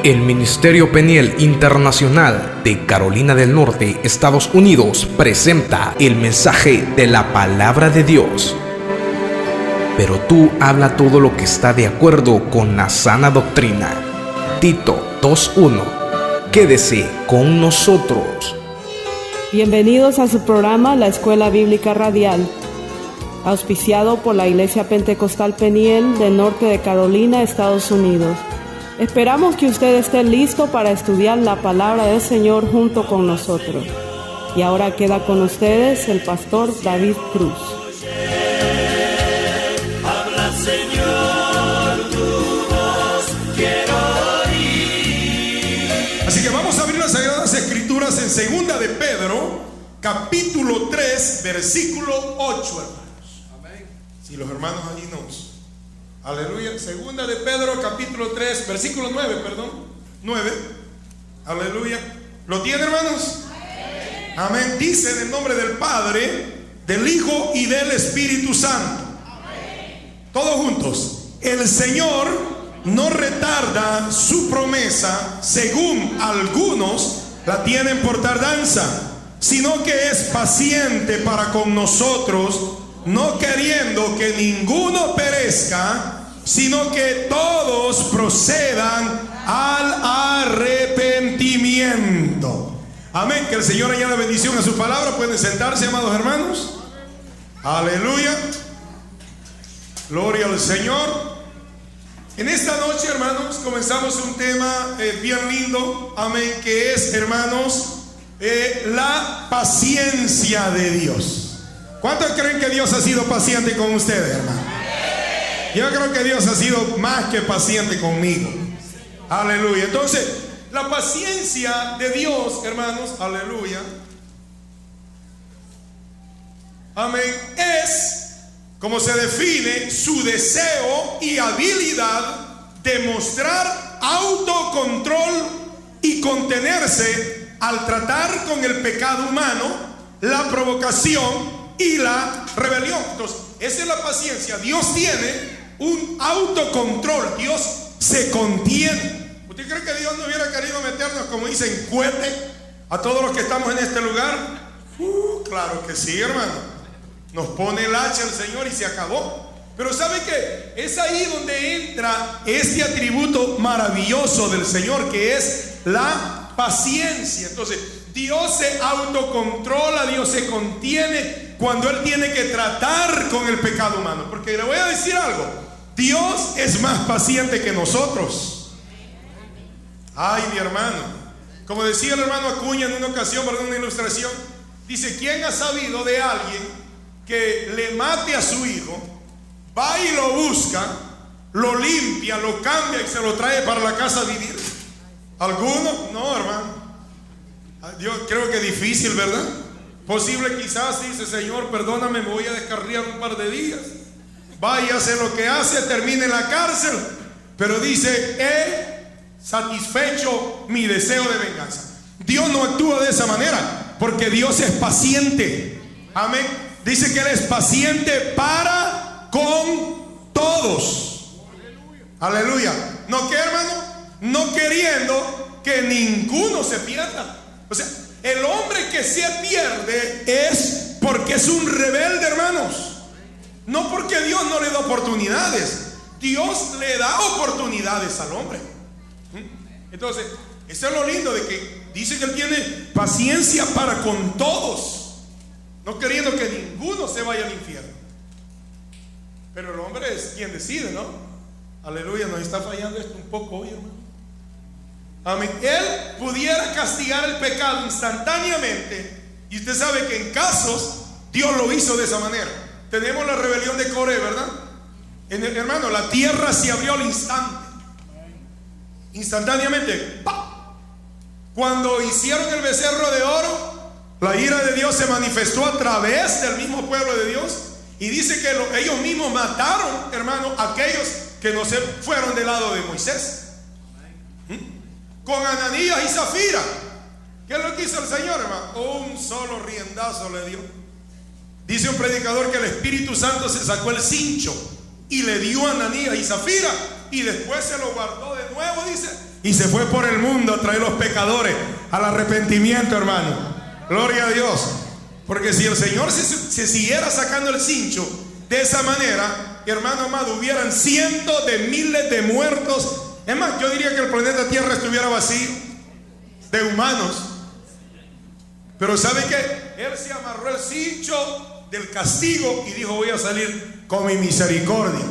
El Ministerio Peniel Internacional de Carolina del Norte, Estados Unidos, presenta el mensaje de la Palabra de Dios. Pero tú habla todo lo que está de acuerdo con la sana doctrina. Tito 2:1. Quédese con nosotros. Bienvenidos a su programa La Escuela Bíblica Radial, auspiciado por la Iglesia Pentecostal Peniel del Norte de Carolina, Estados Unidos. Esperamos que usted esté listo para estudiar la palabra del Señor junto con nosotros. Y ahora queda con ustedes el pastor David Cruz. Habla, Señor, tu voz quiero oír. Así que vamos a abrir las Sagradas Escrituras en Segunda de Pedro, capítulo 3, versículo 8, hermanos. Amén. Si los hermanos allí nos... Aleluya. Segunda de Pedro, capítulo 3, versículo 9, perdón. 9. Aleluya. ¿Lo tienen, hermanos? Amén. Amén. Dice en el nombre del Padre, del Hijo y del Espíritu Santo. Amén. Todos juntos. El Señor no retarda su promesa, según algunos la tienen por tardanza, sino que es paciente para con nosotros, no queriendo que ninguno perezca, sino que todos procedan al arrepentimiento. Amén. Que el Señor añada bendición a su palabra. Pueden sentarse, amados hermanos. Aleluya. Gloria al Señor. En esta noche, hermanos, comenzamos un tema bien lindo. Amén. Que es, hermanos, la paciencia de Dios. ¿Cuántos creen que Dios ha sido paciente con ustedes, hermano? Yo creo que Dios ha sido más que paciente conmigo. Aleluya. Entonces, la paciencia de Dios, hermanos, aleluya, amén, es, como se define, su deseo y habilidad de mostrar autocontrol y contenerse al tratar con el pecado humano, la provocación y la rebelión. Entonces, esa es la paciencia. Dios tiene un autocontrol. Dios se contiene. ¿Usted cree que Dios no hubiera querido meternos, como dicen, cohete a todos los que estamos en este lugar? Claro que sí, hermano. Nos pone el hacha el Señor y se acabó. Pero ¿sabe qué? Es ahí donde entra este atributo maravilloso del Señor, que es la paciencia. Entonces, Dios se autocontrola, Dios se contiene cuando Él tiene que tratar con el pecado humano. Porque le voy a decir algo, Dios es más paciente que nosotros. Ay, mi hermano, como decía el hermano Acuña en una ocasión, para una ilustración, dice: ¿quién ha sabido de alguien que le mate a su hijo, va y lo busca, lo limpia, lo cambia y se lo trae para la casa a vivir? ¿Alguno? No, hermano. Yo creo que es difícil, ¿verdad? Posible quizás, dice: Señor, perdóname, me voy a descarriar un par de días. Vaya, hace lo que hace, termine en la cárcel. Pero dice: he satisfecho mi deseo de venganza. Dios no actúa de esa manera, porque Dios es paciente. Amén. Dice que Él es paciente para con todos. Aleluya. ¿No qué, hermano? No queriendo que ninguno se pierda. O sea, el hombre que se pierde es porque es un rebelde, hermanos. No porque Dios no le da oportunidades. Dios le da oportunidades al hombre. Entonces, eso es lo lindo de que dice que Él tiene paciencia para con todos, no queriendo que ninguno se vaya al infierno. Pero el hombre es quien decide, ¿no? Aleluya, nos está fallando esto un poco hoy, hermano. Amén. Él pudiera castigar el pecado instantáneamente. Y usted sabe que en casos Dios lo hizo de esa manera. Tenemos la rebelión de Coré, ¿verdad? Hermano, la tierra se abrió al instante. Instantáneamente. ¡Pah! Cuando hicieron el becerro de oro, la ira de Dios se manifestó a través del mismo pueblo de Dios. Y dice que ellos mismos mataron, hermano, a aquellos que no se fueron del lado de Moisés. Con Ananías y Zafira, ¿qué es lo que hizo el Señor, hermano? Un solo riendazo le dio. Dice un predicador que el Espíritu Santo se sacó el cincho y le dio a Ananías y Zafira, y después se lo guardó de nuevo, dice, y se fue por el mundo a traer los pecadores al arrepentimiento, hermano. Gloria a Dios. Porque si el Señor se siguiera sacando el cincho de esa manera, hermano amado, hubieran cientos de miles de muertos. Es más, yo diría que el planeta Tierra estuviera vacío de humanos. Pero ¿sabe qué? Él se amarró el cincho del castigo y dijo: voy a salir con mi misericordia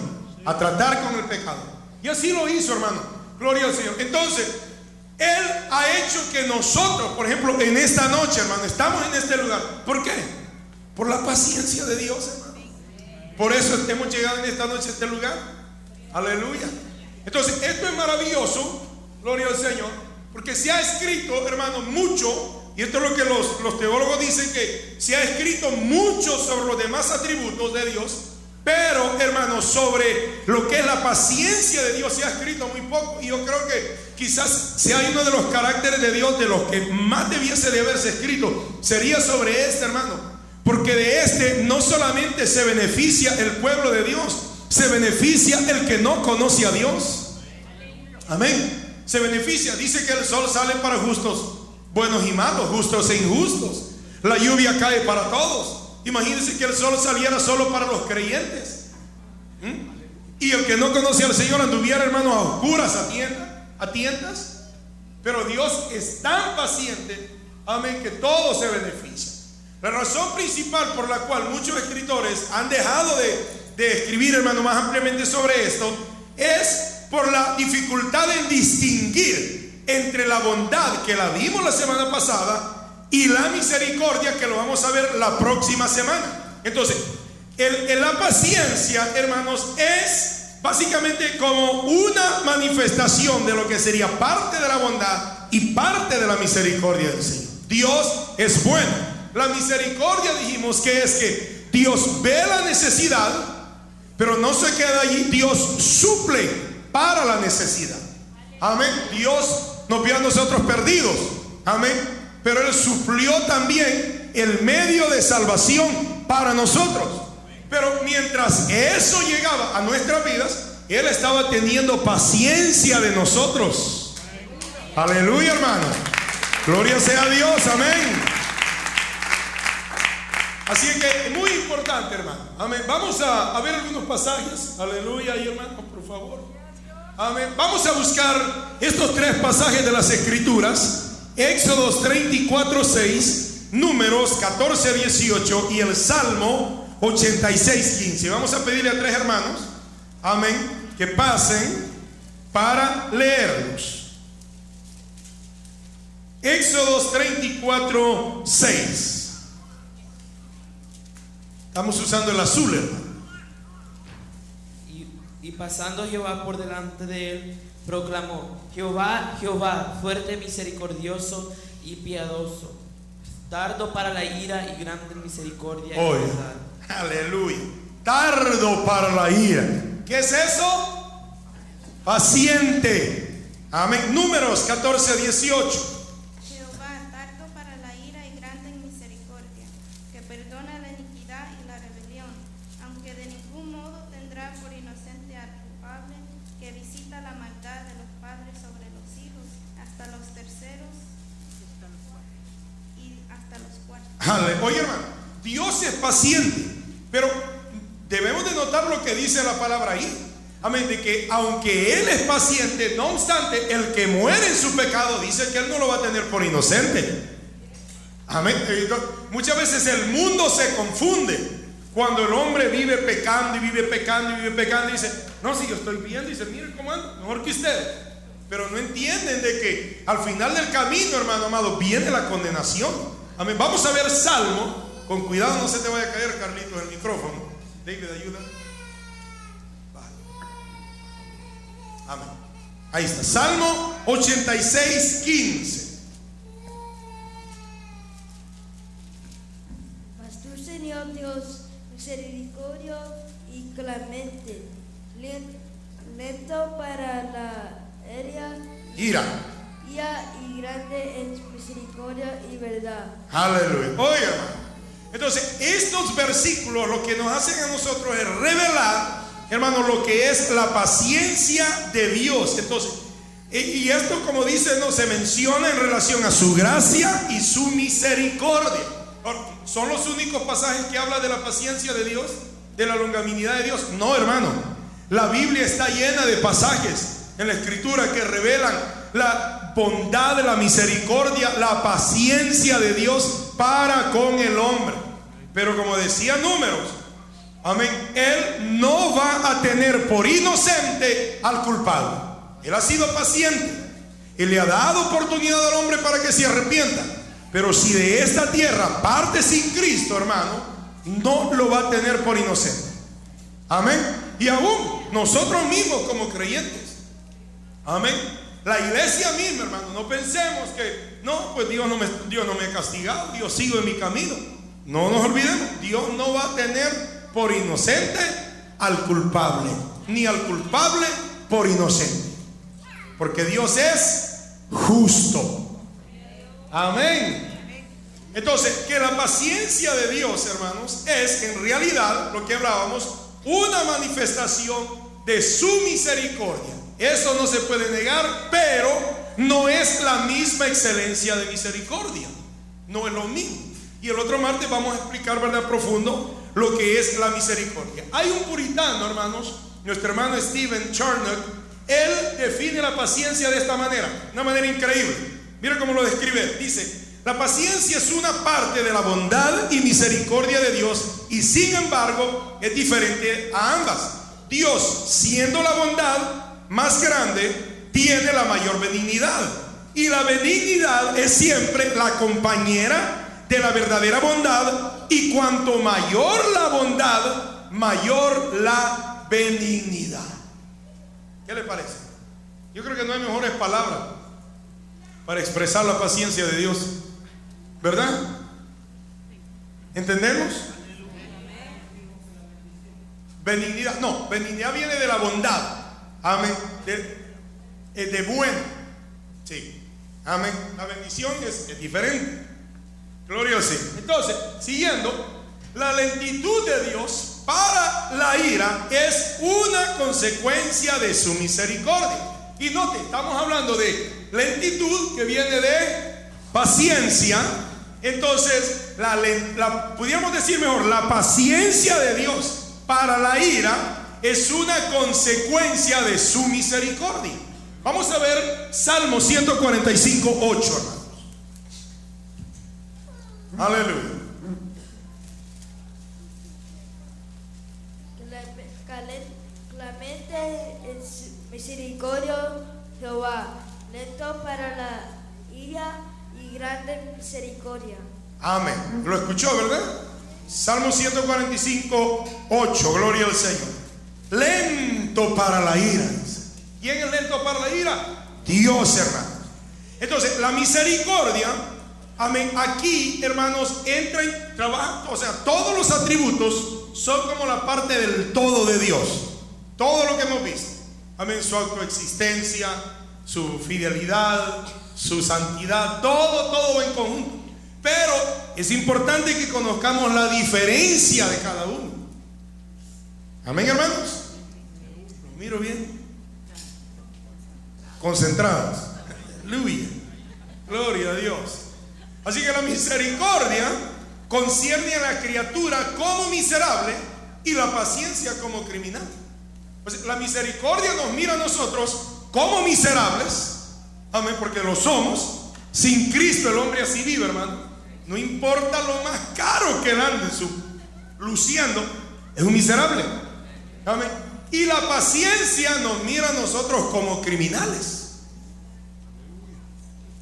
a tratar con el pecado. Y así lo hizo, hermano. Gloria al Señor. Entonces, Él ha hecho que nosotros, por ejemplo, en esta noche, hermano, estamos en este lugar. ¿Por qué? Por la paciencia de Dios, hermano. Por eso hemos llegado en esta noche a este lugar. Aleluya. Entonces, esto es maravilloso. Gloria al Señor. Porque se ha escrito, hermano, mucho. Y esto es lo que los teólogos dicen, que se ha escrito mucho sobre los demás atributos de Dios. Pero, hermanos, sobre lo que es la paciencia de Dios se ha escrito muy poco. Y yo creo que quizás sea uno de los caracteres de Dios de los que más debiese de haberse escrito. Sería sobre este, hermano. Porque de este no solamente se beneficia el pueblo de Dios, se beneficia el que no conoce a Dios. Amén. Se beneficia. Dice que el sol sale para justos, buenos y malos, justos e injustos. La lluvia cae para todos. Imagínense que el sol saliera solo para los creyentes. Y el que no conocía al Señor anduviera, hermanos, a oscuras, a tientas. Pero Dios es tan paciente, amén, que todo se beneficia. La razón principal por la cual muchos escritores han dejado de escribir, hermano, más ampliamente sobre esto, es por la dificultad en distinguir entre la bondad, que la vimos la semana pasada, y la misericordia, que lo vamos a ver la próxima semana. Entonces, la paciencia, hermanos, es básicamente como una manifestación de lo que sería parte de la bondad y parte de la misericordia del Señor. Dios es bueno. La misericordia, dijimos que es que Dios ve la necesidad, pero no se queda allí. Dios suple para la necesidad. Amén. Dios nos vio a nosotros perdidos. Amén. Pero Él suplió también el medio de salvación para nosotros. Pero mientras eso llegaba a nuestras vidas, Él estaba teniendo paciencia de nosotros. Aleluya, hermano. Gloria sea a Dios. Amén. Así que es muy importante, hermano. Amén. Vamos a ver algunos pasajes. Aleluya, y hermano, por favor. Amén. Vamos a buscar estos tres pasajes de las Escrituras. Éxodos 34:6, Números 14:18 y el Salmo 86:15. Vamos a pedirle a tres hermanos, amén, que pasen para leerlos. Éxodos 34:6. Estamos usando el azul, hermano. Y pasando Jehová por delante de él, proclamó: Jehová, Jehová, fuerte, misericordioso y piadoso, tardo para la ira y grande en misericordia y verdad. Aleluya. Tardo para la ira. ¿Qué es eso? Paciente. Amén. Números 14:18. Jehová, tardo para la ira y grande en misericordia, que perdona la iniquidad y la rebelión, aunque de ningún modo tendrá por inocente al culpable, que visita la maldad de los padres sobre los hijos, hasta los terceros y hasta los cuartos. Oye, hermano, Dios es paciente, pero debemos de notar lo que dice la palabra ahí. Amén, de que aunque Él es paciente, no obstante, el que muere en su pecado, dice que Él no lo va a tener por inocente. Amén. Muchas veces el mundo se confunde cuando el hombre vive pecando y vive pecando y vive pecando y dice: no, si yo estoy bien, dice, miren cómo ando, mejor que usted. Pero no entienden de que al final del camino, hermano amado, viene la condenación. Amén. Vamos a ver Salmo. Con cuidado, no se te vaya a caer, Carlitos, el micrófono. David, ayuda. Amén. Ahí está. Salmo 86:15. Mas tú, Señor Dios, misericordioso y clemente, lento para la ira y grande en misericordia y verdad. Aleluya. Oiga, hermano. Entonces, estos versículos lo que nos hacen a nosotros es revelar, hermano, lo que es la paciencia de Dios. Entonces, Y esto, como dice, no se menciona en relación a su gracia y su misericordia. ¿Son los únicos pasajes que habla de la paciencia de Dios, de la longanimidad de Dios? No, hermano. La Biblia está llena de pasajes en la Escritura que revelan la bondad, la misericordia, la paciencia de Dios para con el hombre. Pero como decía Números, amén, Él no va a tener por inocente al culpable. Él ha sido paciente. Él le ha dado oportunidad al hombre para que se arrepienta. Pero si de esta tierra parte sin Cristo, hermano, no lo va a tener por inocente. Amén. Y aún nosotros mismos como creyentes, amén, la iglesia misma, hermano, no pensemos que no, pues Dios no me ha castigado, yo sigo en mi camino. No nos olvidemos, Dios no va a tener por inocente al culpable, ni al culpable por inocente, porque Dios es justo. Amén. Entonces, que la paciencia de Dios, hermanos, es en realidad lo que hablábamos, una manifestación de su misericordia. Eso no se puede negar, pero no es la misma excelencia de misericordia. No es lo mismo. Y el otro martes vamos a explicar, ¿verdad?, profundo lo que es la misericordia. Hay un puritano, hermanos, nuestro hermano Stephen Charnock. Él define la paciencia de esta manera, una manera increíble. Mira cómo lo describe. Dice: la paciencia es una parte de la bondad y misericordia de Dios, y sin embargo es diferente a ambas. Dios, siendo la bondad más grande, tiene la mayor benignidad, y la benignidad es siempre la compañera de la verdadera bondad, y cuanto mayor la bondad, mayor la benignidad. ¿Qué le parece? Yo creo que no hay mejores palabras para expresar la paciencia de Dios, ¿verdad? ¿Entendemos? Benignidad, no, benignidad viene de la bondad. Amén. De bueno. Sí. Amén. La bendición es diferente. Gloria al Señor. Entonces, siguiendo, la lentitud de Dios para la ira es una consecuencia de su misericordia. Y note, estamos hablando de lentitud que viene de paciencia. Entonces, pudiéramos decir mejor, la paciencia de Dios para la ira es una consecuencia de su misericordia. Vamos a ver Salmo 145, 8, hermanos. Aleluya. Clemente en misericordia Jehová, lento para la ira y grande en misericordia. Amén. ¿Lo escuchó, verdad? Salmo 145, 8, gloria al Señor. Lento para la ira. ¿Quién es lento para la ira? Dios, hermanos. Entonces, la misericordia, amén, aquí, hermanos, entra en trabajo. O sea, todos los atributos son como la parte del todo de Dios. Todo lo que hemos visto, amén, su autoexistencia, su fidelidad, su santidad, todo en conjunto. Pero es importante que conozcamos la diferencia de cada uno. Amén, hermanos. Lo miro bien. Concentrados. Aleluya. Gloria a Dios. Así que la misericordia concierne a la criatura como miserable y la paciencia como criminal. Pues la misericordia nos mira a nosotros como miserables. Amén, porque lo somos. Sin Cristo el hombre así vive, hermano. No importa lo más caro que él ande luciendo, es un miserable. Amén. Y la paciencia nos mira a nosotros como criminales,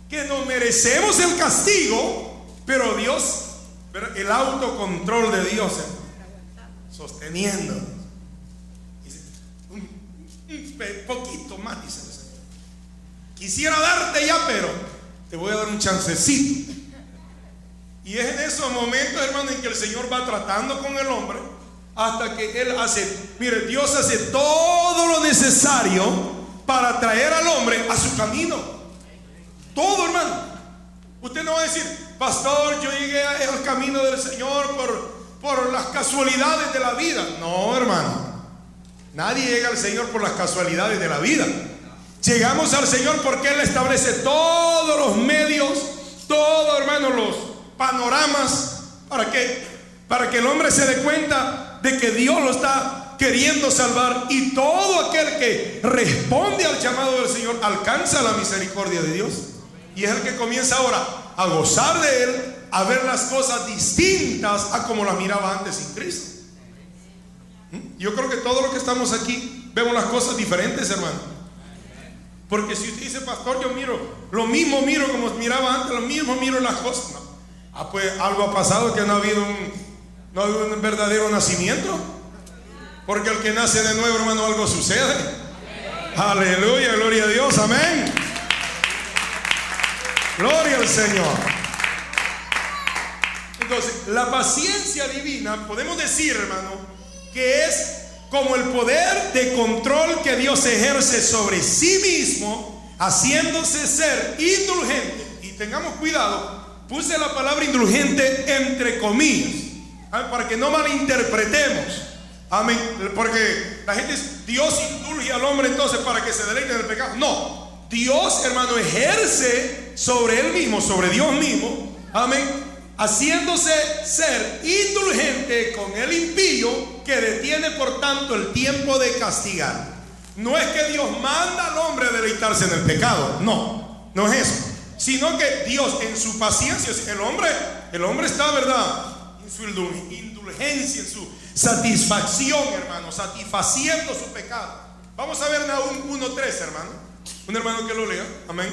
que no merecemos el castigo, pero Dios, el autocontrol de Dios, sosteniendo. Un poquito más, dice el Señor. Quisiera darte ya, pero te voy a dar un chancecito. Y es en esos momentos, hermano, en que el Señor va tratando con el hombre, hasta que Él mire, Dios hace todo lo necesario para traer al hombre a su camino. Todo, hermano. Usted no va a decir: pastor, yo llegué al camino del Señor por las casualidades de la vida. No, hermano. Nadie llega al Señor por las casualidades de la vida. Llegamos al Señor porque Él establece todos los medios, todos, hermanos, los panoramas para que el hombre se dé cuenta de que Dios lo está queriendo salvar, y todo aquel que responde al llamado del Señor alcanza la misericordia de Dios, y es el que comienza ahora a gozar de Él, a ver las cosas distintas a como las miraba antes sin Cristo. Yo creo que todos los que estamos aquí vemos las cosas diferentes, hermano. Porque si usted dice, pastor, yo miro lo mismo, miro como miraba antes, lo mismo miro las cosas. No. Pues algo ha pasado, que no ha habido un verdadero nacimiento. Porque el que nace de nuevo, hermano, algo sucede. Aleluya, gloria a Dios, amén. Gloria al Señor. Entonces, la paciencia divina, podemos decir, hermano, que es como el poder de control que Dios ejerce sobre sí mismo, haciéndose ser indulgente. Y tengamos cuidado, puse la palabra indulgente entre comillas, para que no malinterpretemos. Amén. Porque la gente dice, Dios indulge al hombre entonces para que se deleite en el pecado. No, Dios, hermano, ejerce sobre Él mismo, sobre Dios mismo, amén, haciéndose ser indulgente con el impío, que detiene por tanto el tiempo de castigar. No es que Dios manda al hombre a deleitarse en el pecado, no es eso, sino que Dios en su paciencia, el hombre está, ¿verdad?, en su indulgencia, en su satisfacción, hermano, satisfaciendo su pecado. Vamos a ver Nahum 1:3, hermano. Un hermano que lo lea, amén.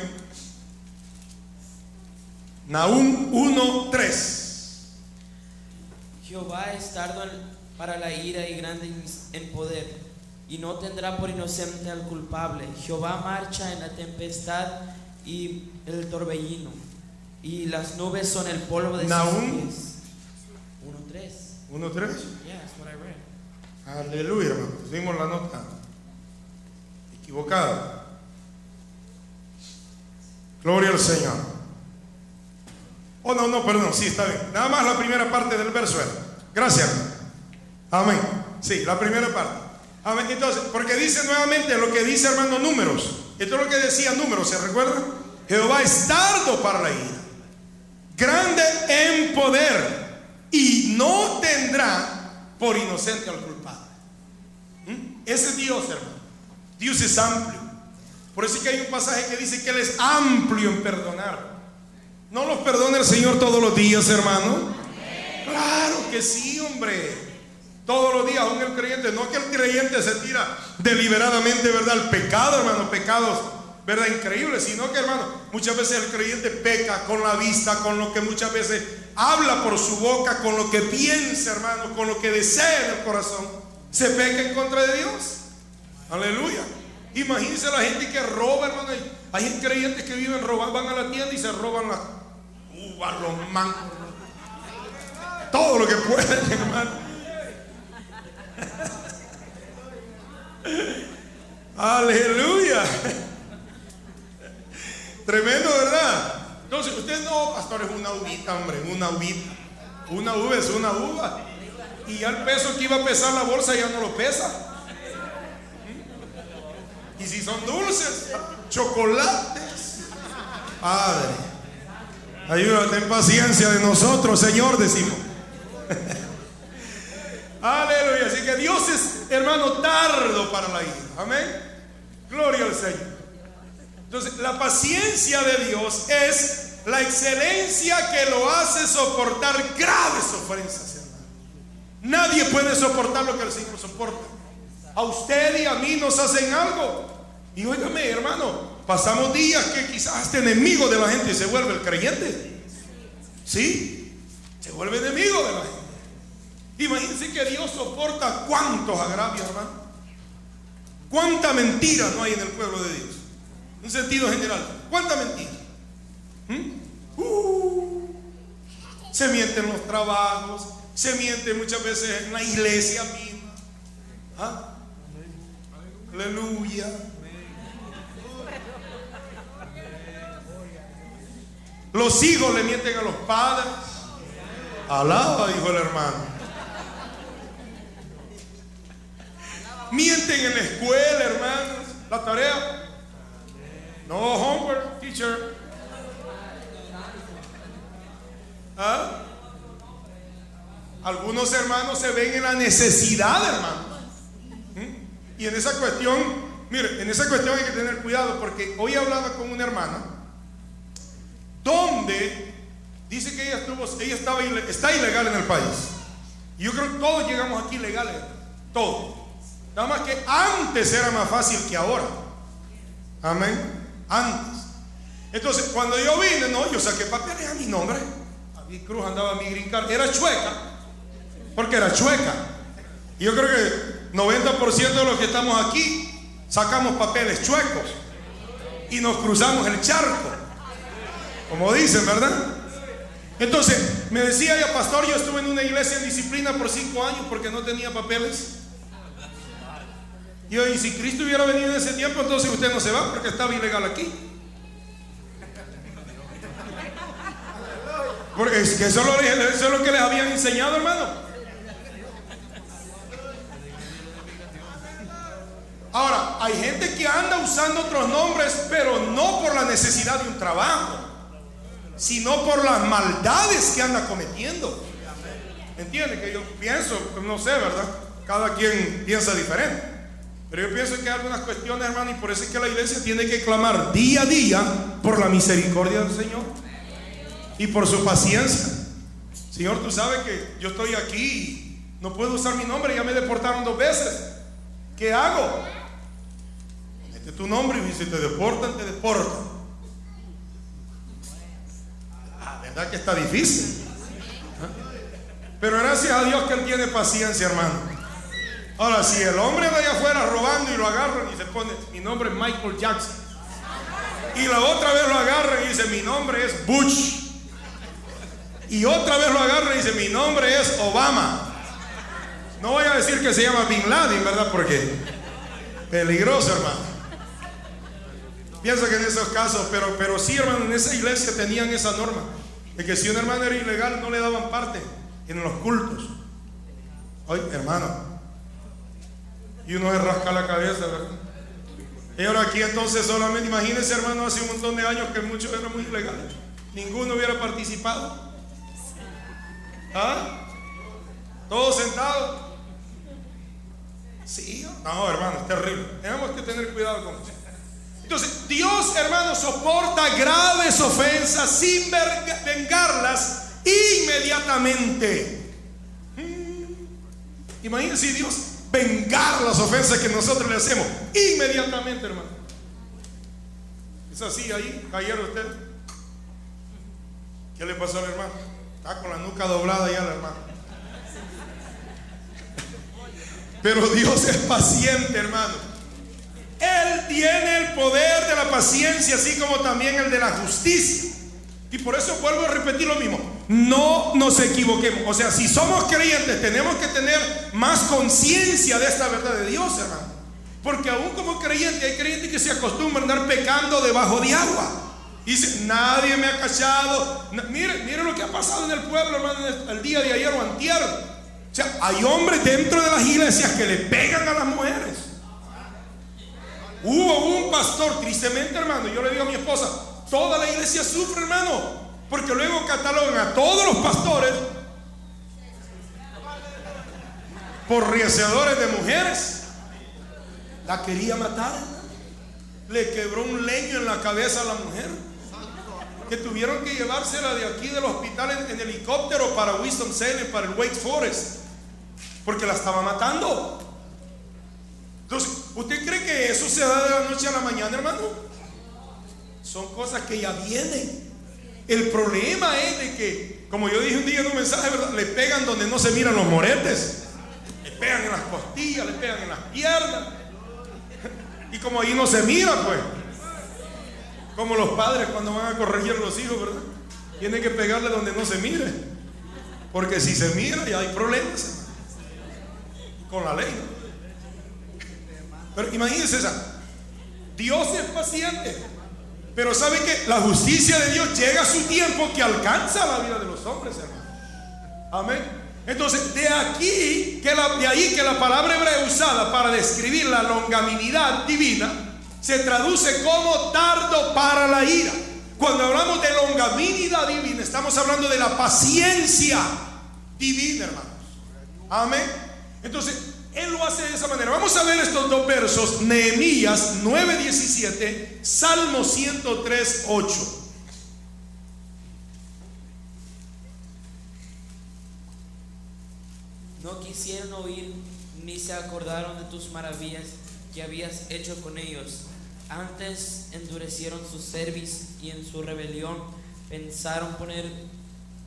Nahum 1:3. Jehová es tardo para la ira y grande en poder, y no tendrá por inocente al culpable. Jehová marcha en la tempestad y el torbellino, y las nubes son el polvo de sus pies. 1:3. 1:3. Yeah, that's what I read. Aleluya, hermano. Pusimos la nota equivocada. Gloria al Señor. Oh, no, perdón, sí, está bien. Nada más la primera parte del verso. Gracias. Amén. Sí, la primera parte. Amén. Entonces, porque dice nuevamente lo que dice, hermano, Números. Esto es lo que decía Números, ¿se recuerda? Jehová es tardo para la ira, grande en poder, y no tendrá por inocente al culpable. Ese es Dios, hermano. Dios es amplio. Por eso es que hay un pasaje que dice que Él es amplio en perdonar. ¿No los perdona el Señor todos los días, hermano? Claro que sí, hombre. Todos los días, aún el creyente. No que el creyente se tira deliberadamente, ¿verdad?, al pecado, hermano. Pecados, ¿verdad?, increíbles. Sino que, hermano, muchas veces el creyente peca con la vista, con lo que muchas veces habla por su boca, con lo que piensa, hermano, con lo que desea en el corazón. Se peca en contra de Dios. Aleluya. Imagínense la gente que roba, hermano. Hay creyentes que viven robando, van a la tienda y se roban las uvas, los mangos, todo lo que pueden, hermano. Aleluya. Tremendo, ¿verdad? Entonces, usted no, pastor, es una uvita, hombre, una uvita. Una uva es una uva. Y ya el peso que iba a pesar la bolsa ya no lo pesa. Y si son dulces, chocolates, Padre, ayúdate, ten paciencia de nosotros, Señor, decimos. Aleluya. Así que Dios es, hermano, tardo para la ira. Amén. Gloria al Señor. Entonces, la paciencia de Dios es la excelencia que lo hace soportar graves ofensas, hermano. Nadie puede soportar lo que el Señor soporta. A usted y a mí nos hacen algo, y óigame, hermano, pasamos días que quizás este enemigo de la gente se vuelve el creyente. Sí, se vuelve enemigo de la gente. Imagínense que Dios soporta cuántos agravios, hermano. Cuánta mentira no hay en el pueblo de Dios. En sentido general, cuánta mentira. Se miente en los trabajos, se miente muchas veces en la iglesia misma. ¿Ah? Aleluya. Los hijos le mienten a los padres. Alaba, dijo el hermano. Mienten en la escuela, hermanos. La tarea. No homework, teacher. ¿Ah? Algunos hermanos se ven en la necesidad, hermano. Y en esa cuestión, mire, en esa cuestión hay que tener cuidado, porque hoy hablaba con una hermana donde dice que está ilegal en el país. Y yo creo que todos llegamos aquí legales, todos. Nada más que antes era más fácil que ahora. Amén. Antes. Entonces, cuando yo vine, yo saqué papeles a mi nombre. A mi cruz andaba mi green card. Era chueca, porque era chueca. Y yo creo que 90% de los que estamos aquí sacamos papeles chuecos y nos cruzamos el charco, como dicen, ¿verdad? Entonces me decía ella, pastor, yo estuve en una iglesia en disciplina por 5 años porque no tenía papeles. Y yo, y si Cristo hubiera venido en ese tiempo, entonces usted no se va porque estaba ilegal aquí. Porque es que eso es lo que les habían enseñado, hermano. Ahora, hay gente que anda usando otros nombres, pero no por la necesidad de un trabajo, sino por las maldades que anda cometiendo. ¿Entiende? Que yo pienso, no sé, ¿verdad? Cada quien piensa diferente. Pero yo pienso que hay algunas cuestiones, hermano, y por eso es que la iglesia tiene que clamar día a día por la misericordia del Señor y por su paciencia. Señor, tú sabes que yo estoy aquí, no puedo usar mi nombre, ya me deportaron 2 veces. ¿Qué hago? Mete tu nombre y si te deportan, te deportan. La verdad que está difícil. Pero gracias a Dios que Él tiene paciencia, hermano. Ahora, si el hombre de allá afuera robando y lo agarran y se pone, mi nombre es Michael Jackson, y la otra vez lo agarran y dice, mi nombre es Bush, y otra vez lo agarran y dice, mi nombre es Obama. No voy a decir que se llama Bin Laden, ¿verdad? Porque peligroso, hermano. Pienso que en esos casos, pero sí, hermano, en esa iglesia tenían esa norma de que si un hermano era ilegal no le daban parte en los cultos. Oye, hermano, y uno se rasca la cabeza, ¿verdad? Y ahora aquí entonces solamente, imagínense, hermano, hace un montón de años que muchos eran muy ilegales, ninguno hubiera participado. ¿Ah? Todos sentados. Sí, no, hermano, es terrible. Tenemos que tener cuidado con eso. Entonces, Dios, hermano, soporta graves ofensas sin vengarlas inmediatamente. Imagínense Dios vengar las ofensas que nosotros le hacemos inmediatamente, hermano. Es así, ahí, ayer usted. ¿Qué le pasó al hermano? Está con la nuca doblada ya el hermano. Pero Dios es paciente, hermano. Él tiene el poder de la paciencia, así como también el de la justicia. Y por eso vuelvo a repetir lo mismo. No nos equivoquemos. O sea, si somos creyentes, tenemos que tener más conciencia de esta verdad de Dios, hermano. Porque aún como creyente, hay creyentes que se acostumbran a andar pecando debajo de agua. Y dice, nadie me ha cachado. Mire lo que ha pasado en el pueblo, hermano, el día de ayer o antier. O sea, hay hombres dentro de las iglesias que le pegan a las mujeres. Hubo un pastor, tristemente, hermano, yo le digo a mi esposa, toda la iglesia sufre, hermano, porque luego catalogan a todos los pastores por rociadores de mujeres. La quería matar, le quebró un leño en la cabeza a la mujer, que tuvieron que llevársela de aquí del hospital en helicóptero para Winston-Salem, para el Wake Forest, porque la estaba matando. Entonces, ¿usted cree que eso se da de la noche a la mañana, hermano? Son cosas que ya vienen. El problema es de que, como yo dije un día en un mensaje, ¿verdad?, le pegan donde no se miran los moretes. Le pegan en las costillas, le pegan en las piernas. Y como ahí no se mira, pues, como los padres cuando van a corregir a los hijos, ¿verdad? Tienen que pegarle donde no se mire, porque si se mira ya hay problemas, hermano, con la ley. Pero imagínense esa. Dios es paciente, pero sabe que la justicia de Dios llega a su tiempo que alcanza la vida de los hombres, hermano. Amén. Entonces, de ahí que la palabra hebrea usada para describir la longanimidad divina se traduce como tardo para la ira. Cuando hablamos de longanimidad divina, estamos hablando de la paciencia divina, hermanos. Amén. Entonces, Él lo hace de esa manera. Vamos a ver estos dos versos: Nehemías 9:17, Salmo 103:8. No quisieron oír ni se acordaron de tus maravillas que habías hecho con ellos. Antes endurecieron su cerviz y en su rebelión pensaron poner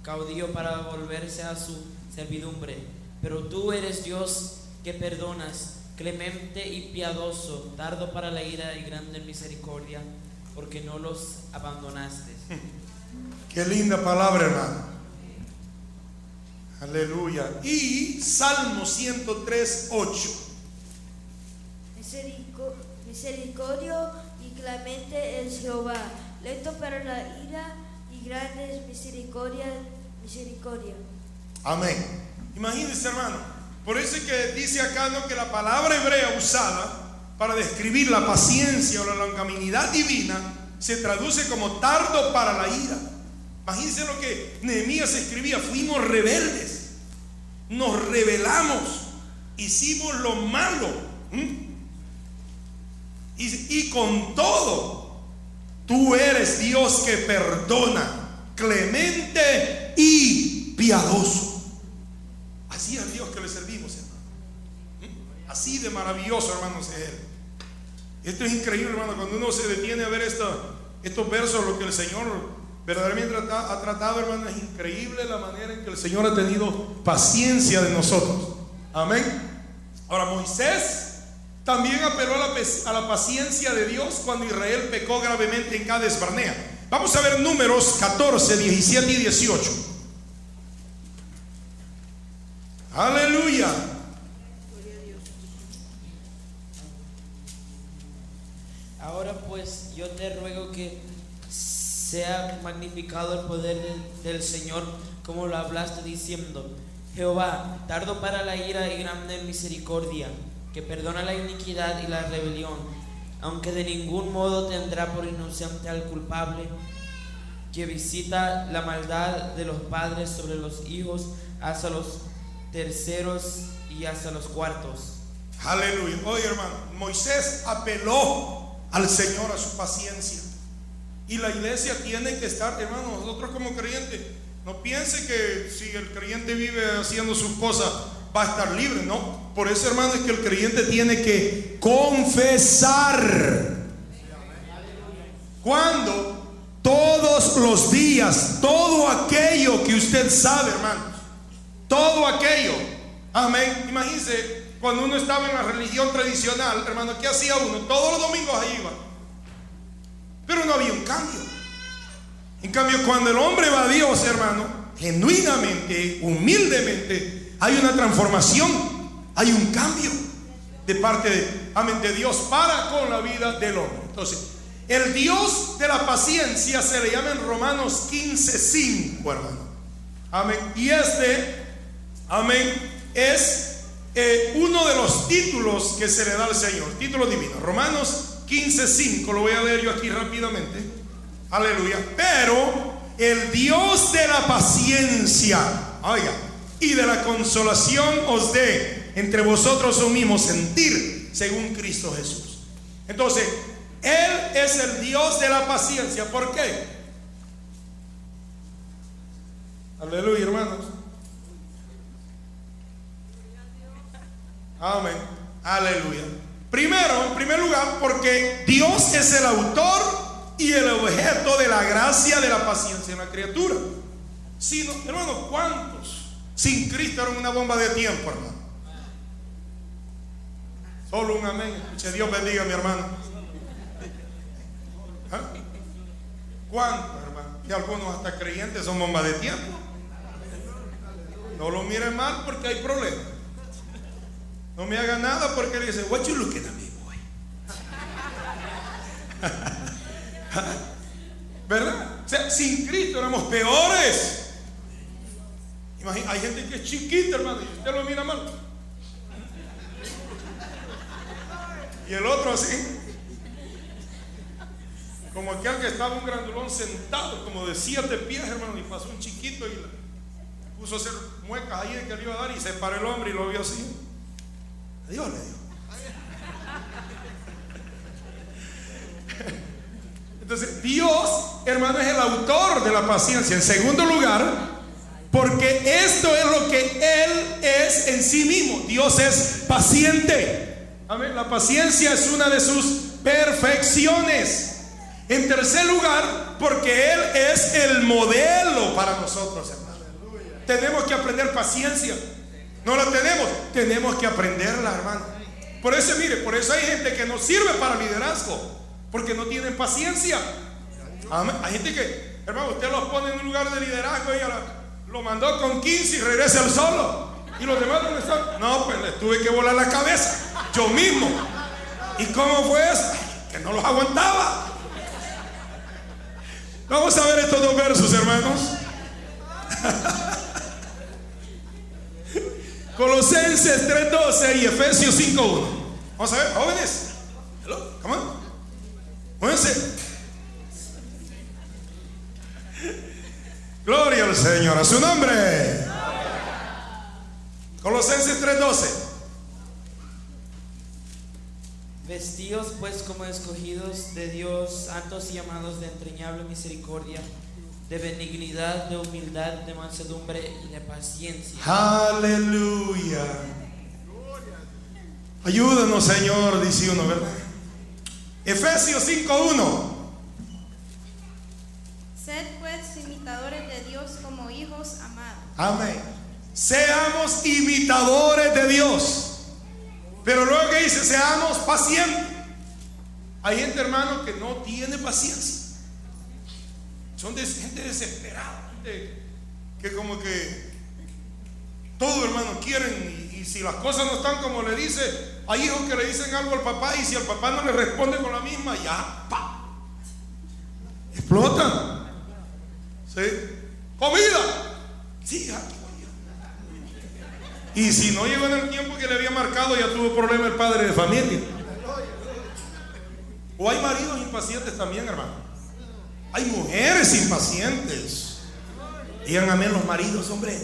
caudillo para volverse a su servidumbre. Pero tú eres Dios que perdonas, clemente y piadoso, tardo para la ira y grande en misericordia, porque no los abandonaste. Qué linda palabra, hermano. Aleluya. Y Salmo 103:8. Misericordio y clemente es Jehová, lento para la ira y grande es misericordia. Amén. Imagínense, hermano. Por eso es que dice acá, ¿no?, que la palabra hebrea usada para describir la paciencia o la longanimidad divina se traduce como tardo para la ira. Imagínense lo que Nehemías escribía: fuimos rebeldes, nos rebelamos, hicimos lo malo, y con todo tú eres Dios que perdona, clemente y piadoso. Así es el Dios que le servimos, hermano. Así de maravilloso, hermanos, es Él. Esto es increíble, hermano, cuando uno se detiene a ver estos versos, lo que el Señor verdaderamente ha tratado, hermano. Es increíble la manera en que el Señor ha tenido paciencia de nosotros. Amén. Ahora, Moisés también apeló a la paciencia de Dios cuando Israel pecó gravemente en Cades Barnea. Vamos a ver Números 14, 17 y 18. Aleluya. Ahora pues yo te ruego que sea magnificado el poder del Señor, como lo hablaste diciendo: Jehová, tardo para la ira y grande en misericordia, que perdona la iniquidad y la rebelión, aunque de ningún modo tendrá por inocente al culpable, que visita la maldad de los padres sobre los hijos hasta los terceros y hasta los cuartos. Aleluya. Oye, hermano, Moisés apeló al Señor a su paciencia. Y la iglesia tiene que estar, hermano, nosotros como creyentes, no piense que si el creyente vive haciendo sus cosas va a estar libre. No, por eso, hermano, es que el creyente tiene que confesar. ¿Cuándo? Todos los días, todo aquello que usted sabe, hermanos, todo aquello. Amén. Imagínense, cuando uno estaba en la religión tradicional, hermano, ¿qué hacía uno? Todos los domingos ahí iba, pero no había un cambio. En cambio, cuando el hombre va a Dios, hermano, genuinamente, humildemente, hay una transformación, hay un cambio de parte de Dios para con la vida del hombre. Entonces, el Dios de la paciencia se le llama en Romanos 15:5, hermano. Amén. Y amén, es uno de los títulos que se le da al Señor, título divino. Romanos 15:5, lo voy a leer yo aquí rápidamente. Aleluya. Pero el Dios de la paciencia, oiga, y de la consolación os dé entre vosotros un mismo sentir según Cristo Jesús. Entonces, Él es el Dios de la paciencia. ¿Por qué? Aleluya, hermanos. Amén. Aleluya. Primero, en primer lugar, porque Dios es el autor y el objeto de la gracia de la paciencia en la criatura. Si no, hermano, ¿cuántos sin Cristo eran una bomba de tiempo, hermano? Solo un amén. Escuche, Dios bendiga a mi hermano. ¿Eh? ¿Cuántos, hermano? Y algunos hasta creyentes son bombas de tiempo. No lo miren mal porque hay problemas. No me haga nada porque le dice, what you looking at me, boy? ¿Verdad? O sea, sin Cristo éramos peores. Imagínate, hay gente que es chiquita, hermano, y usted lo mira mal. Y el otro así. Como aquel que estaba un grandulón sentado, como de 7 pies, hermano, y pasó un chiquito y puso a hacer muecas ahí de que le iba a dar, y se paró el hombre y lo vio así. Adiós, le dio. Entonces, Dios, hermano, es el autor de la paciencia. En segundo lugar, porque esto es lo que Él es en sí mismo. Dios es paciente. Amén. La paciencia es una de sus perfecciones. En tercer lugar, porque Él es el modelo para nosotros, hermano. Tenemos que aprender paciencia. No la tenemos que aprenderla, hermano. Por eso, mire, por eso hay gente que no sirve para liderazgo, porque no tienen paciencia. Amén. Hay gente que, hermano, usted los pone en un lugar de liderazgo y lo mandó con 15 y regresa él solo. Y los demás no están. No, pues les tuve que volar la cabeza yo mismo. ¿Y cómo fue eso? Que no los aguantaba. Vamos a ver estos dos versos, hermanos. Colosenses 3:12 y Efesios 5:1. Vamos a ver, jóvenes. Hello, come on. Jóvense. Gloria al Señor, a su nombre. Colosenses 3:12. Vestidos pues como escogidos de Dios, santos y amados, de entrañable misericordia, de benignidad, de humildad, de mansedumbre y de paciencia. Aleluya. Ayúdanos, Señor, dice uno, ¿verdad? Efesios 5:1. Sed pues imitadores de Dios como hijos amados. Amén. Seamos imitadores de Dios. Pero luego que dice, seamos pacientes. Hay gente, hermano, que no tiene paciencia. Son gente desesperada, gente que como que todo, hermano, quieren. Y si las cosas no están como le dice, hay hijos que le dicen algo al papá, y si el papá no le responde con la misma, ya, ¡pa!, explotan. ¿Sí? Comida. Sí, aquí. Y si no llegó en el tiempo que le había marcado, ya tuvo problema el padre de familia. O hay maridos impacientes también, hermano. Hay mujeres impacientes. Digan amén los maridos, hombre.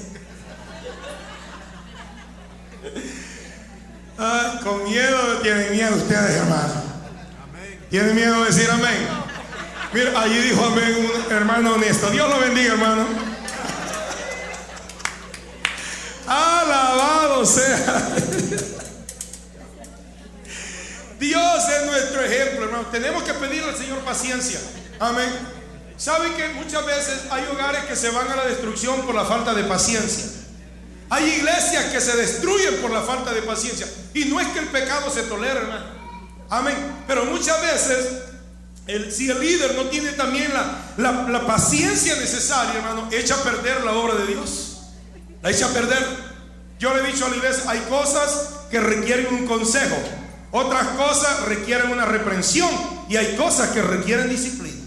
Ay, con miedo tienen miedo ustedes, hermano. ¿Tienen miedo de decir amén? Mira, allí dijo amén un hermano honesto. Dios lo bendiga, hermano. Alabado sea. Dios es nuestro ejemplo, hermano. Tenemos que pedirle al Señor paciencia. Amén. ¿Saben que muchas veces hay hogares que se van a la destrucción por la falta de paciencia? Hay iglesias que se destruyen por la falta de paciencia. Y no es que el pecado se tolere, hermano. Amén. Pero muchas veces, si el líder no tiene también la paciencia necesaria, hermano, echa a perder la obra de Dios. La echa a perder. Yo le he dicho a la iglesia, hay cosas que requieren un consejo, otras cosas requieren una reprensión, y hay cosas que requieren disciplina.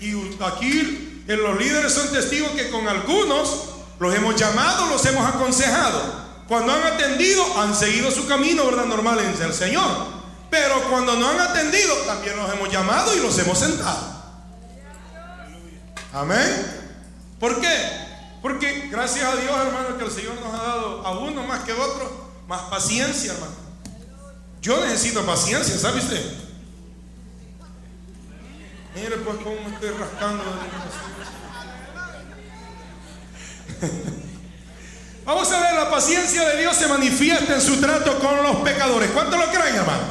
Y aquí los líderes son testigos que con algunos los hemos llamado, los hemos aconsejado. Cuando han atendido, han seguido su camino, ¿verdad?, normal en el Señor. Pero cuando no han atendido, también los hemos llamado y los hemos sentado. Amén. ¿Por qué? Porque gracias a Dios, hermano, que el Señor nos ha dado a uno más que a otro más paciencia, hermano. Yo necesito paciencia, ¿sabe usted? Mire pues cómo me estoy rascando. Vamos a ver, la paciencia de Dios se manifiesta en su trato con los pecadores. ¿Cuántos lo creen, hermano?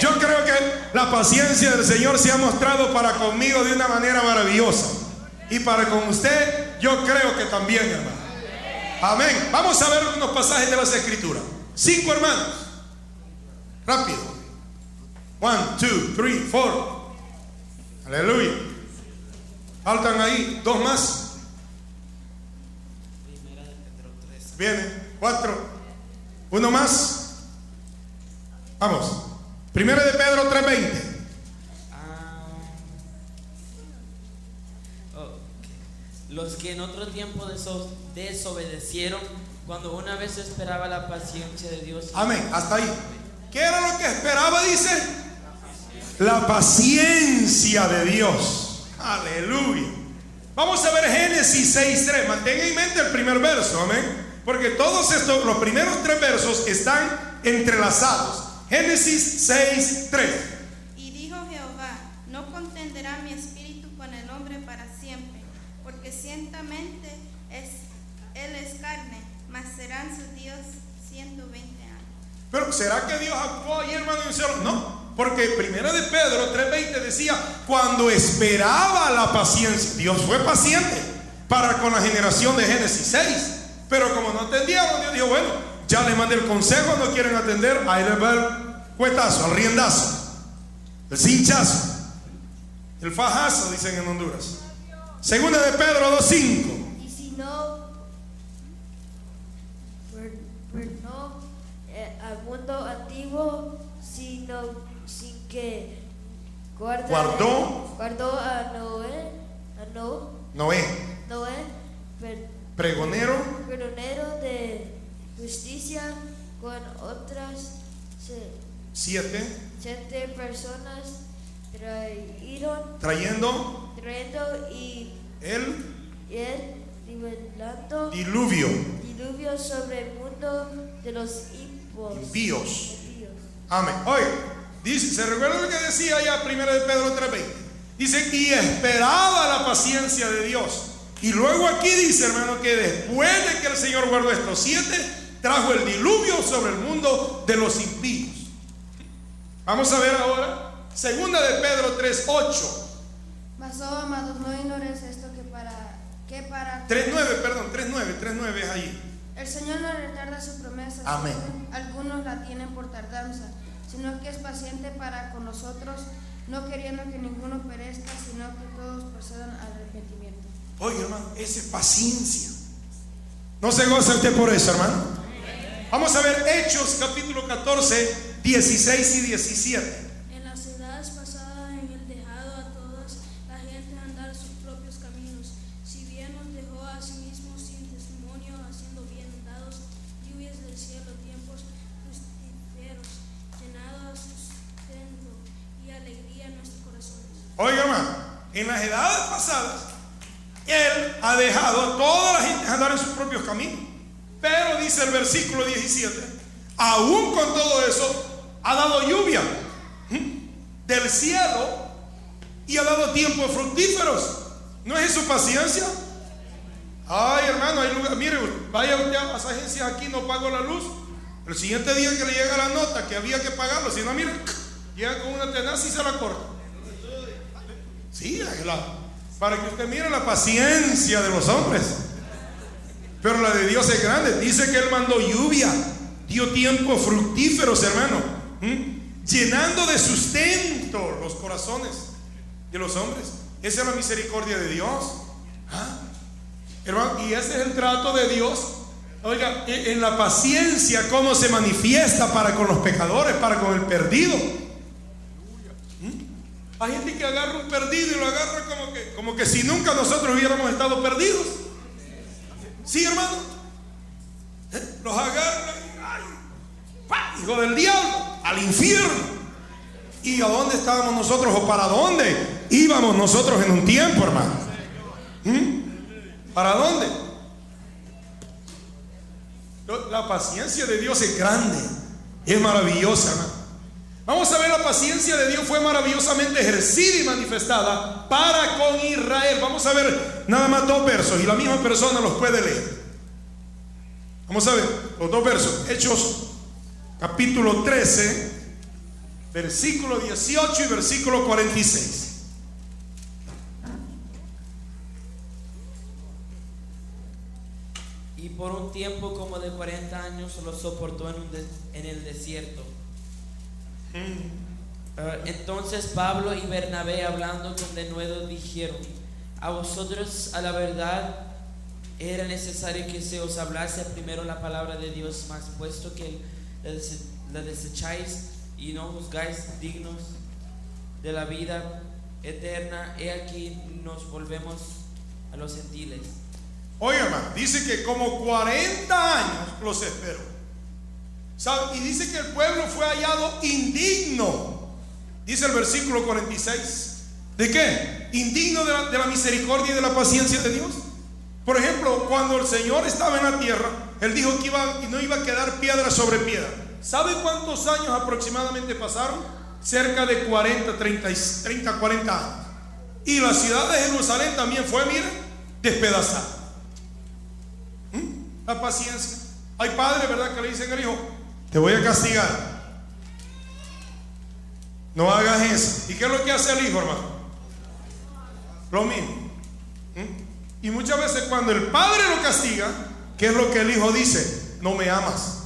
Yo creo que la paciencia del Señor se ha mostrado para conmigo de una manera maravillosa. Y para con usted, yo creo que también, hermano. Amén. Vamos a ver unos pasajes de las Escrituras. 5 hermanos. Rápido. 1, 2, 3, 4. Aleluya. Faltan ahí 2 más. Viene. 4. 1 más. Vamos. Primera de Pedro 3:20. Los que en otro tiempo desobedecieron, cuando una vez esperaba la paciencia de Dios. Amén, hasta ahí. ¿Qué era lo que esperaba, dice? la paciencia de Dios. Aleluya. Vamos a ver Génesis 6:3. Mantenga en mente el primer verso, amén. Porque todos estos, los primeros 3 versos están entrelazados. Génesis 6:3. Y dijo Jehová: no contenderá mi espíritu con el hombre para siempre, porque ciertamente él es carne, mas serán sus días 120 años. Pero ¿será que Dios actuó ahí, hermano, en el cielo? No. Porque primera de Pedro 3:20 decía, cuando esperaba la paciencia, Dios fue paciente para con la generación de Génesis 6. Pero como no entendieron, Dios dijo, bueno, ya les mandé el consejo, no quieren atender, ahí les va el cuetazo, el riendazo, el cinchazo, el fajazo, dicen en Honduras. Segunda de Pedro 2:5. Y si no, no al mundo antiguo, sino sin que guardó a Noé, pregonero de justicia con otras 7 personas trayendo y él nivelando diluvio sobre el mundo de los impíos. Amén. Oye, dice, ¿se recuerda lo que decía allá 1 de Pedro 3:20? Dice, y esperaba la paciencia de Dios. Y luego aquí dice, hermano, que después de que el Señor guardó estos 7, trajo el diluvio sobre el mundo de los impíos. Vamos a ver ahora, segunda de Pedro 3:8. Mas, oh amados, no ignores esto que para 3:9 es ahí. el Señor no retarda su promesa. Amén. Algunos la tienen por tardanza, sino que es paciente para con nosotros, no queriendo que ninguno perezca, sino que todos procedan al arrepentimiento. Oye, hermano, esa es paciencia. ¿No se goza usted por eso, hermano? Vamos a ver Hechos capítulo 14, 16 y 17. En las edades pasadas, en el dejado a todas la gente andar sus propios caminos, si bien nos dejó a sí mismo sin testimonio, haciendo bien dados, lluvias del cielo, tiempos fructíferos, llenado a sustento y alegría en nuestros corazones. Oiga, hermano, en las edades pasadas Él ha dejado a toda la gente andar en sus propios caminos. Pero dice el versículo 17, aún con todo eso, ha dado lluvia del cielo y ha dado tiempos fructíferos. ¿No es su paciencia? Ay, hermano, hay lugar, mire, vaya usted a las agencias aquí, no pago la luz. El siguiente día que le llega la nota que había que pagarlo, si no, mire, llega con una tenaza y se la corta. Sí, para que usted mire la paciencia de los hombres. Pero la de Dios es grande. Dice que Él mandó lluvia, dio tiempos fructíferos, hermano, llenando de sustento los corazones de los hombres. Esa es la misericordia de Dios. Hermano, y ese es el trato de Dios. Oiga, en la paciencia, cómo se manifiesta para con los pecadores, para con el perdido. Hay gente que agarra un perdido y lo agarra como que si nunca nosotros hubiéramos estado perdidos. Sí, hermano. Los agarra y, hijo del diablo, al infierno. ¿Y a dónde estábamos nosotros o para dónde íbamos nosotros en un tiempo, hermano? ¿Para dónde? La paciencia de Dios es grande, es maravillosa, hermano. Vamos a ver, la paciencia de Dios fue maravillosamente ejercida y manifestada para con Israel. Vamos a ver nada más 2 versos y la misma persona los puede leer. Vamos a ver los 2 versos. Hechos capítulo 13, versículo 18 y versículo 46. Y por un tiempo como de 40 años lo soportó en el desierto. Entonces Pablo y Bernabé, hablando con denuedo, dijeron: a vosotros a la verdad era necesario que se os hablase primero la palabra de Dios, mas puesto que la desecháis y no juzgáis dignos de la vida eterna, he aquí nos volvemos a los gentiles. Oye, hermano, dice que como 40 años los esperó. ¿Sabe? Y dice que el pueblo fue hallado indigno Dice el versículo 46. ¿De qué? Indigno de la misericordia y de la paciencia de Dios. Por ejemplo, cuando el Señor estaba en la tierra, Él dijo que no iba a quedar piedra sobre piedra. ¿Sabe cuántos años aproximadamente pasaron? Cerca de 40, 40 años. Y la ciudad de Jerusalén también fue, mira, despedazada. La paciencia. Hay padres, ¿verdad?, que le dicen al hijo: te voy a castigar, no hagas eso. ¿Y qué es lo que hace el hijo, hermano? Lo mismo. Y muchas veces cuando el padre lo castiga, ¿qué es lo que el hijo dice? No me amas.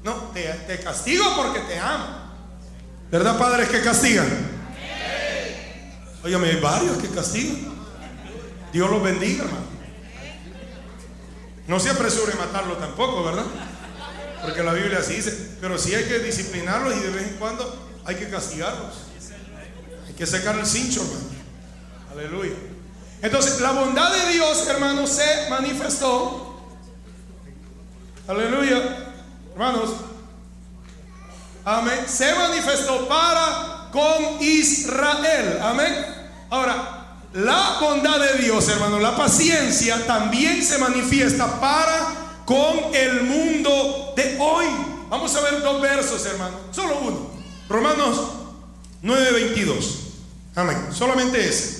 No, te castigo porque te amo. ¿Verdad, padres que castigan? Óyeme, hay varios que castigan. Dios los bendiga, hermano. No se apresure a matarlo tampoco, ¿verdad? Porque la Biblia así dice. Pero sí hay que disciplinarlos y de vez en cuando hay que castigarlos. Hay que sacar el cincho, hermano. Aleluya. Entonces, la bondad de Dios, hermanos, se manifestó. Aleluya, hermanos. Amén. Se manifestó para con Israel. Amén. Ahora, la bondad de Dios, hermanos, la paciencia también se manifiesta para con el mundo de hoy. Vamos a ver dos versos, hermanos. Solo uno. Romanos 9:22. Amén. Solamente ese.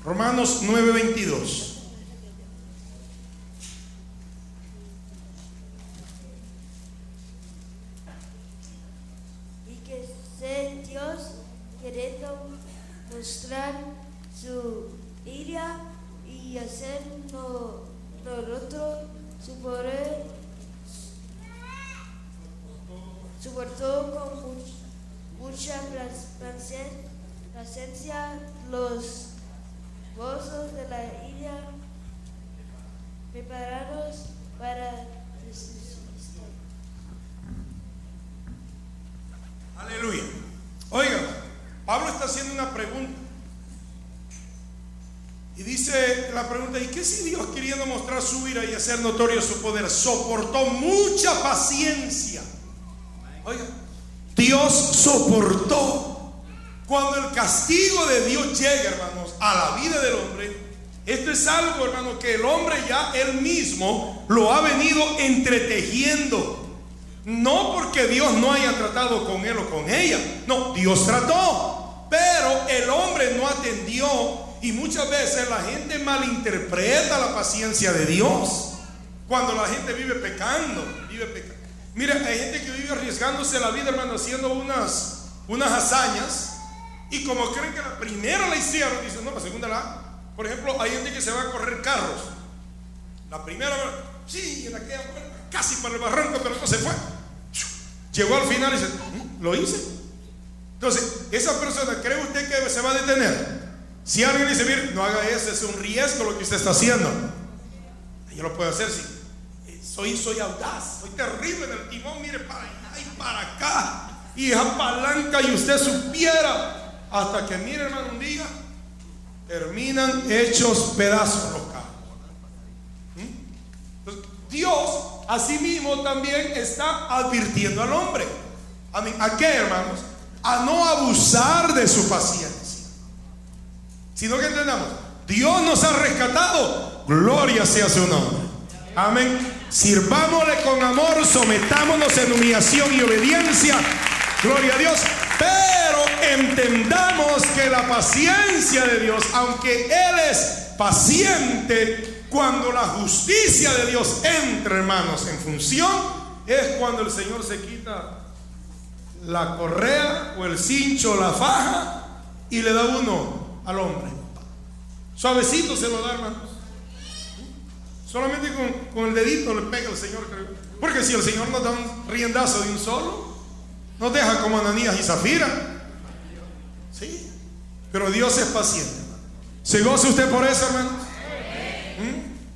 Romanos 9:22. Y que sea Dios queriendo mostrar su ira y hacer nosotros su poder, soportó con mucha paciencia los gozos de la ira preparados para destrucción. Aleluya. Oiga, Pablo está haciendo una pregunta. Y dice la pregunta: ¿y qué si Dios, queriendo mostrar su ira y hacer notorio su poder, soportó mucha paciencia? Oiga, Dios soportó. Cuando el castigo de Dios llega, hermanos, a la vida del hombre, esto es algo, hermano, que el hombre ya él mismo lo ha venido entretejiendo. No porque Dios no haya tratado con él o con ella. No, Dios trató, pero el hombre no atendió. Y muchas veces la gente malinterpreta la paciencia de Dios. Cuando la gente vive pecando. Mira, hay gente que vive arriesgándose la vida, hermano, haciendo unas hazañas. Y como creen que la primera la hicieron, dicen: no, la segunda la. Por ejemplo, hay gente que se va a correr carros. La primera, sí, en aquella casi para el barranco, pero no se fue. Llegó al final y dice: lo hice. Entonces, esa persona, ¿cree usted que se va a detener? Si alguien le dice: mire, no haga eso, es un riesgo lo que usted está haciendo. Yo lo puedo hacer, sí. Soy audaz, soy terrible en el timón, mire, para allá y para acá. Y esa palanca, y usted supiera. Hasta que, mire, hermano, un día terminan hechos pedazos los carros. Entonces, Dios asimismo también está advirtiendo al hombre. ¿A qué, hermanos? A no abusar de su paciencia, sino que entendamos: Dios nos ha rescatado, gloria sea su nombre. Amén. Sirvámosle con amor, sometámonos en humillación y obediencia, gloria a Dios. Pero entendamos que la paciencia de Dios, aunque Él es paciente, cuando la justicia de Dios entra, hermanos, en función, es cuando el Señor se quita la correa o el cincho o la faja y le da uno al hombre. Suavecito se lo da, hermanos. Solamente con el dedito le pega el Señor. Porque si el Señor nos da un riendazo de un solo, nos deja como Ananías y Zafira. Sí, pero Dios es paciente. ¿Se goza usted por eso, hermanos?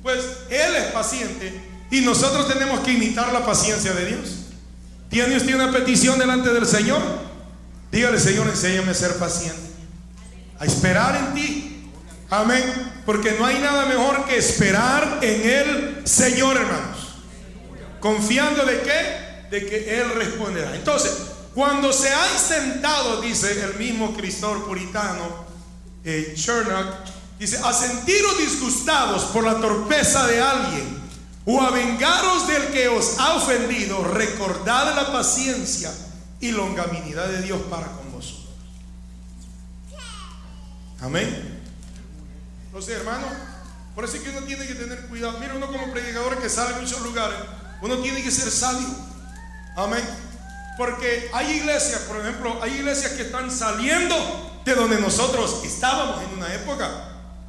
Pues Él es paciente y nosotros tenemos que imitar la paciencia de Dios. ¿Tiene usted una petición delante del Señor? Dígale: Señor, enséñame a ser paciente, a esperar en ti. Amén. Porque no hay nada mejor que esperar en el Señor, hermanos, confiando de qué, de que Él responderá. Entonces, cuando se ha intentado, dice el mismo escritor puritano Chernock, dice: a sentiros disgustados por la torpeza de alguien o a vengaros del que os ha ofendido, recordad la paciencia y longanimidad de Dios para con vosotros. Amén. Entonces, hermano, por eso es que uno tiene que tener cuidado. Mira, uno como predicador que sale en muchos lugares, uno tiene que ser sabio. Amén. Porque hay iglesias, por ejemplo, hay iglesias que están saliendo de donde nosotros estábamos en una época,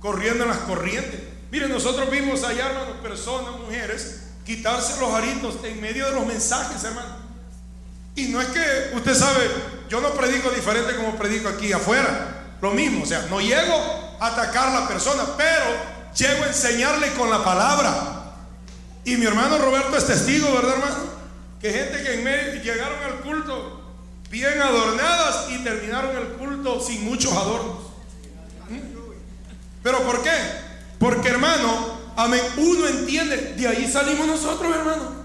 corriendo en las corrientes. Miren, nosotros vimos allá, hermanos, personas, mujeres, quitarse los aritos en medio de los mensajes, hermano. Y no es que, usted sabe, yo no predico diferente como predico aquí afuera. Lo mismo, o sea, no llego a atacar a la persona, pero llego a enseñarle con la palabra. Y mi hermano Roberto es testigo, ¿verdad, hermano? Que gente que en medio llegaron al culto bien adornadas y terminaron el culto sin muchos adornos. ¿Pero por qué? Porque, hermano, amén, uno entiende, de ahí salimos nosotros, hermano.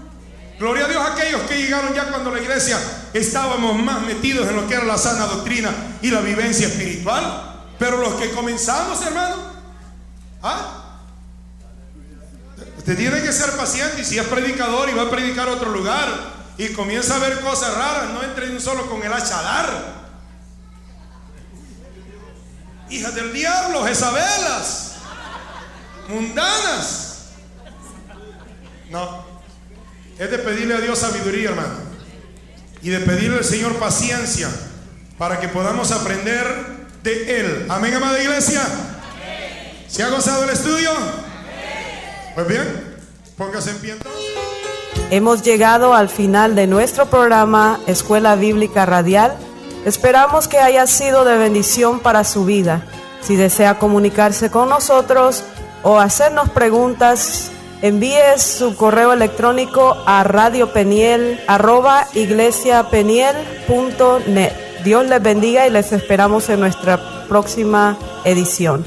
Gloria a Dios a aquellos que llegaron ya cuando la iglesia estábamos más metidos en lo que era la sana doctrina y la vivencia espiritual. Pero los que comenzamos, hermano, usted tiene que ser paciente. Y si es predicador y va a predicar a otro lugar y comienza a ver cosas raras, no entre un solo con el hacha a dar. Hijas del diablo, Jezabelas, mundanas. No, es de pedirle a Dios sabiduría, hermano, y de pedirle al Señor paciencia para que podamos aprender de Él. Amén, amada iglesia. ¿Se ha gozado el estudio? Pues bien, póngase en pie entonces. Hemos llegado al final de nuestro programa Escuela Bíblica Radial. Esperamos que haya sido de bendición para su vida. Si desea comunicarse con nosotros o hacernos preguntas, envíe su correo electrónico a radiopeniel@iglesiapeniel.net. Dios les bendiga y les esperamos en nuestra próxima edición.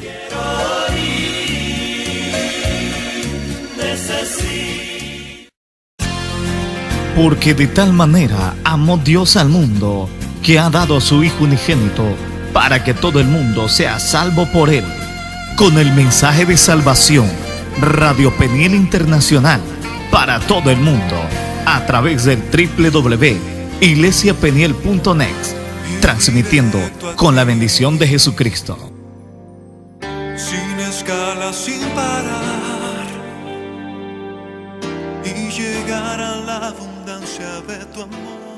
Porque de tal manera amó Dios al mundo, que ha dado a su Hijo unigénito, para que todo el mundo sea salvo por Él. Con el mensaje de salvación, Radio Peniel Internacional, para todo el mundo, a través del www.iglesiapeniel.net, transmitiendo con la bendición de Jesucristo. Sin escala, sin parar, y llegar a la abundancia de tu amor.